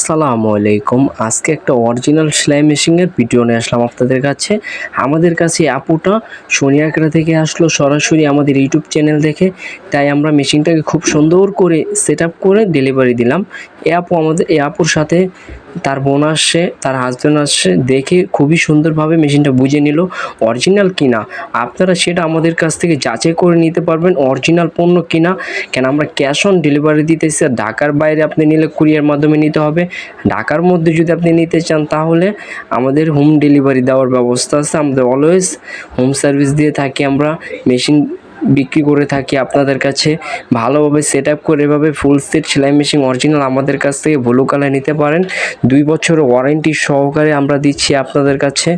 আসসালামু আলাইকুম। আজকে একটা অরিজিনাল সেলাই মেশিনের ভিডিও নিয়ে আসলাম আপনাদের কাছে। আমাদের কাছে আপুটা সোনিয়াকড়া থেকে আসলো সরাসরি আমাদের ইউটিউব চ্যানেল দেখে, তাই আমরা মেশিনটাকে খুব সুন্দর করে সেটআপ করে ডেলিভারি দিলাম। এই আপুর সাথে তার বোন আসছে, তার হাজব্যান্ড আসছে, দেখে খুবই সুন্দরভাবে মেশিনটা বুঝে নিল অরিজিনাল কিনা। আপনারা সেটা আমাদের কাছ থেকে যাচাই করে নিতে পারবেন অরিজিনাল পণ্য কিনা। কেন আমরা ক্যাশ অন ডেলিভারি দিতেছি। ঢাকার বাইরে আপনি নিলে কুরিয়ার মাধ্যমে নিতে হবে। ঢাকার মধ্যে যদি আপনি নিতে চান তাহলে আমাদের হোম ডেলিভারি দেওয়ার ব্যবস্থা আছে। আমাদের অলওয়েজ হোম সার্ভিস দিয়ে থাকি। আমরা মেশিন বিক্রি করে থাকি আপনাদের কাছে। ভালোভাবে সেটআপ করে এভাবে ফুল সেট সেলাই মেশিন অরিজিনাল আমাদের কাছ থেকে ব্লু কালার নিতে পারেন। 2 বছরের ওয়ারেন্টি সহকারে আমরা দিচ্ছি আপনাদের কাছে।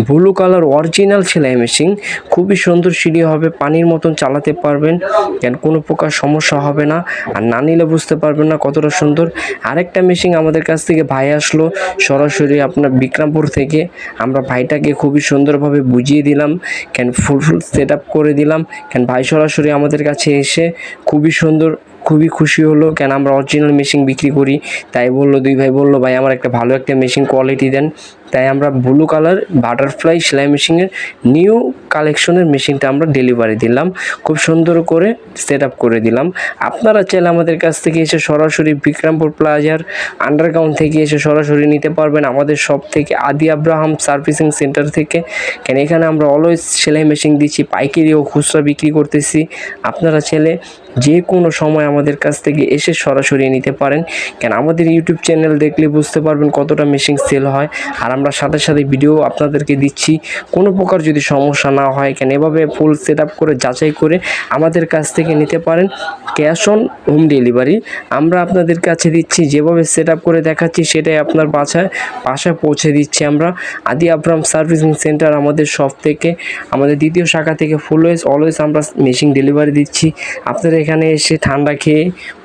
ব্লু কালার অরিজিনাল সেলাই মেশিন খুবই সুন্দর সিঁড়ি হবে, পানির মতন চালাতে পারবেন, কেন কোনো প্রকার সমস্যা হবে না। আর না নিলে বুঝতে পারবেন না কতটা সুন্দর। আরেকটা মেশিন আমাদের কাছ থেকে ভাই আসলো সরাসরি আপনার বিক্রমপুর থেকে। আমরা ভাইটাকে খুবই সুন্দরভাবে বুঝিয়ে দিলাম, কেন ফুল সেটআপ করে দিলাম। কেন ভাই সরাসরি আমাদের কাছে এসে খুবই সুন্দর, খুবই খুশি হলো, কেন আমরা অরিজিনাল মেশিন বিক্রি করি। তাই বললো, দুই ভাই বললো ভাই আমার একটা ভালো একটা মেশিন কোয়ালিটি দেন। তাই আমরা ব্লু কালার বাটারফ্লাই সেলাই মেশিনের নিউ কালেকশনের মেশিনটা আমরা ডেলিভারি দিলাম, খুব সুন্দর করে সেটআপ করে দিলাম। আপনারা চাইলে আমাদের কাছ থেকে এসে সরাসরি বিক্রমপুর প্লাজার আন্ডারগ্রাউন্ড থেকে এসে সরাসরি নিতে পারবেন আমাদের শপ থেকে, আদি আব্রাহাম সার্ভিসিং সেন্টার থেকে। কেন এখানে আমরা অলওয়েজ সেলাই মেশিন দিচ্ছি, পাইকারি ও খুচরা বিক্রি করতেছি। আপনারা চাইলে যে কোনো সময় আমাদের কাছ থেকে এসে সরাসরি নিতে পারেন। কেন আমাদের ইউটিউব চ্যানেল দেখলে বুঝতে পারবেন কতটা মেশিন সেল হয়। আর আমরা সাথে সাথে ভিডিও আপনাদেরকে দিচ্ছি, কোনো প্রকার যদি সমস্যা না হয়। কেন এভাবে ফুল সেটআপ করে যাচাই করে আমাদের কাছ থেকে নিতে পারেন। ক্যাশ অন হোম ডেলিভারি আমরা আপনাদের কাছে দিচ্ছি, যেভাবে সেটআপ করে দেখাচ্ছি সেটাই আপনার বাসায় পৌঁছে দিচ্ছি আমরা। আদি আব্রাহাম সার্ভিসিং সেন্টার আমাদের শপ থেকে, আমাদের দ্বিতীয় শাখা থেকে অলওয়েজ আমরা মেশিন ডেলিভারি দিচ্ছি। আপনারা এখানে এসে ঠান্ডা খেয়ে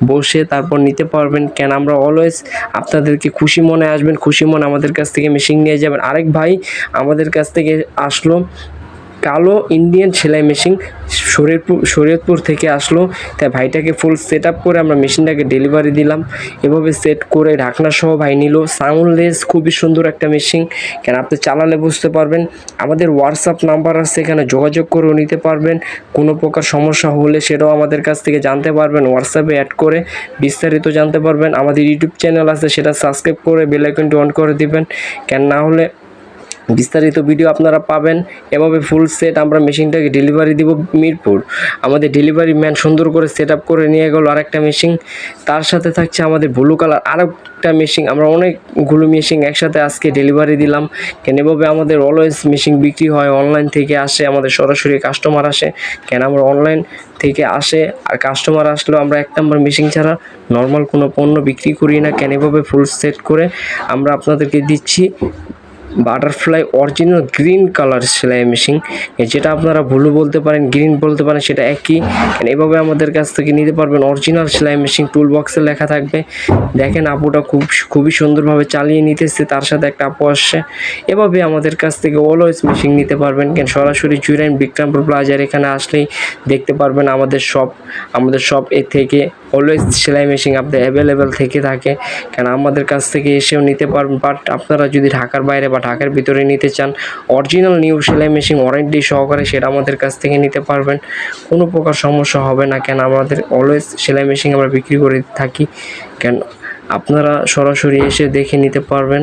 বসে তারপর নিতে পারবেন। কেন আমরা অলওয়েজ আপনাদেরকে খুশি মনে আসবেন, খুশি মনে আমাদের কাছ থেকে মেশিন নিয়ে যাবেন। আরেক ভাই আমাদের কাছ থেকে আসলো কালো ইন্ডিয়ান সেলাই মেশিন, শরীয়তপুর থেকে আসলো। তাই ভাইটাকে ফুল সেটআপ করে আমরা মেশিনটাকে ডেলিভারি দিলাম। এভাবে সেট করে ঢাকনা সহ ভাই নিল। সাউন্ডলেস খুবই সুন্দর একটা মেশিন, কেন আপনি চালালে বুঝতে পারবেন। আমাদের হোয়াটসঅ্যাপ নাম্বার আছে, এখানে যোগাযোগ করেও নিতে পারবেন। কোনো প্রকার সমস্যা হলে সেটাও আমাদের কাছ থেকে জানতে পারবেন, হোয়াটসঅ্যাপে অ্যাড করে বিস্তারিত জানতে পারবেন। আমাদের ইউটিউব চ্যানেল আছে, সেটা সাবস্ক্রাইব করে বেল আইকনটি অন করে দিবেন, কেন না হলে বিস্তারিত ভিডিও আপনারা পাবেন। এভাবে ফুল সেট আমরা মেশিনটাকে ডেলিভারি দিব মিরপুর। আমাদের ডেলিভারি ম্যান সুন্দর করে সেটআপ করে নিয়ে গেল আরেকটা মেশিন। তার সাথে থাকছে আমাদের ব্লু কালার আরেকটা মেশিন। আমরা অনেকগুলো মেশিন একসাথে আজকে ডেলিভারি দিলাম। কেন এভাবে আমাদের অলওয়েজ মেশিন বিক্রি হয়, অনলাইন থেকে আসে, আমাদের সরাসরি কাস্টমার আসে। কেন আমরা অনলাইন থেকে আসে, আর কাস্টমার আসলেও আমরা 1 নম্বর মেশিন ছাড়া নর্মাল কোনো পণ্য বিক্রি করি না। কেন এভাবে ফুল সেট করে আমরা আপনাদেরকে দিচ্ছি বাটারফ্লাই অরিজিনাল গ্রিন কালার সেলাই মেশিন, যেটা আপনারা ব্লু বলতে পারেন, গ্রিন বলতে পারেন, সেটা একই। এভাবে আমাদের কাছ থেকে নিতে পারবেন অরিজিনাল সেলাই মেশিন। টুল বক্সে লেখা থাকবে। দেখেন আপুটা খুবই সুন্দরভাবে চালিয়ে নিতেছে, তার সাথে একটা আপু আসছে। এভাবে আমাদের কাছ থেকে অলওয়েজ মেশিন নিতে পারবেন। কেন সরাসরি জুরাইন বিক্রমপুর প্লাজার এখানে আসলেই দেখতে পারবেন আমাদের শপ এ থেকে অলওয়েজ সেলাই মেশিন আপনাদের অ্যাভেলেবেল থেকে থাকে। কেন আমাদের কাছ থেকে এসেও নিতে পারবেন। বাট আপনারা যদি ঢাকার বাইরে বা ঢাকার ভিতরে নিতে চান অরিজিনাল নিউ সেলাই মেশিন ওয়ারেন্টি সহকারে, সেটা আমাদের কাছ থেকে নিতে পারবেন, কোনো প্রকার সমস্যা হবে না। কেন আমাদের অলওয়েজ সেলাই মেশিন আমরা বিক্রি করে থাকি। কেন আপনারা সরাসরি এসে দেখে নিতে পারবেন।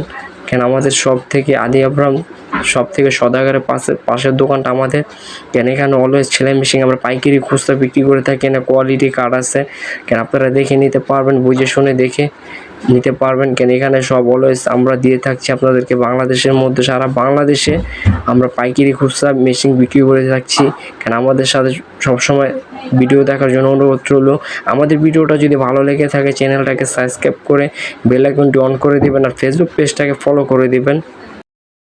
কেন আমাদের শপ থেকে আদি আব্রাহাম সব থেকে সদাগরের পাশের দোকানটা আমাদের। কেন এখানে অলওয়েজ সেলাই মেশিন আমরা পাইকারি খুচরা বিক্রি করে থাকি। না কোয়ালিটি কার্ড আছে, কেন আপনারা দেখে নিতে পারবেন, বুঝে শুনে দেখে নিতে পারবেন। কেন এখানে সব অলওয়েজ আমরা দিয়ে থাকছি আপনাদেরকে বাংলাদেশের মধ্যে, সারা বাংলাদেশে আমরা পাইকারি খুচরা মেশিন বিক্রি করে থাকছি। কেন আমাদের সাথে সবসময় ভিডিও দেখার জন্য অনুরোধ রইল। আমাদের ভিডিওটা যদি ভালো লেগে থাকে চ্যানেলটাকে সাবস্ক্রাইব করে বেল আইকনটি অন করে দিবেন, আর ফেসবুক পেজটাকে ফলো করে দিবেন।